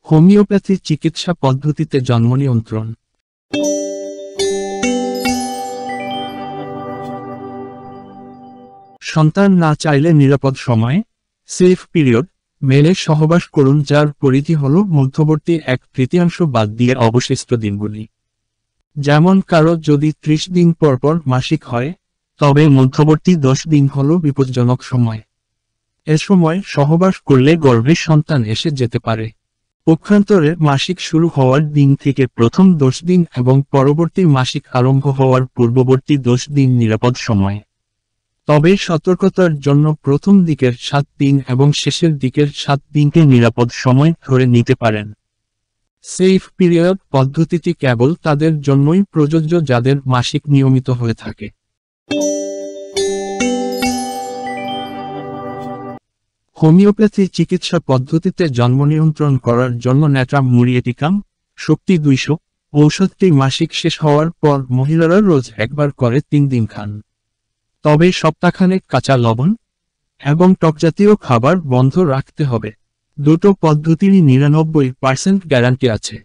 Homeopathy চিকিৎসা পদ্ধতিতে জন্ম নিয়ন্ত্রণ। সন্তান না চাইলে নিরাপদ সময়ে সেফ পিরিয়ড মেনে সহবাস করুন, যার পরিধি হল মধ্যবর্তী 1/3 বাদ দিয়ে অবশিষ্ট দিনগুলি। যেমন কারো যদি 30 দিন পর পর মাসিক হয়, তবে মধ্যবর্তী 10 দিন হল বিপজ্জনক সময়। এ সময় সহবাস করলে গর্ভে সন্তান এসে যেতে পারে। পক্ষান্তরে মাসিক শুরু হওয়ার দিন থেকে প্রথম 10 দিন এবং পরবর্তী মাসিক আরম্ভ হওয়ার পূর্ববর্তী 10 দিন নিরাপদ সময়। তবে সতর্কতার জন্য প্রথম দিকের 7 দিন এবং শেষের দিকের 7 দিনকে নিরাপদ সময় ধরে নিতে পারেন। সেফ পিরিয়ড পদ্ধতিটি কেবল তাদের জন্যই প্রযোজ্য যাদের মাসিক নিয়মিত হয়ে থাকে। হোমিওপ্যাথি চিকিৎসা পদ্ধতিতে জন্ম নিয়ন্ত্রণ করার জন্য ন্যাট্রাম মুরিয়েটিকাম শক্তি 200 ঔষধটি মাসিক শেষ হওয়ার পর মহিলারা রোজ একবার করে 3 দিন খান। তবে সপ্তাহখানেক কাঁচা লবণ এবং টকজাতীয় খাবার বন্ধ রাখতে হবে। দুটো পদ্ধতিরই 99% গ্যারান্টি আছে।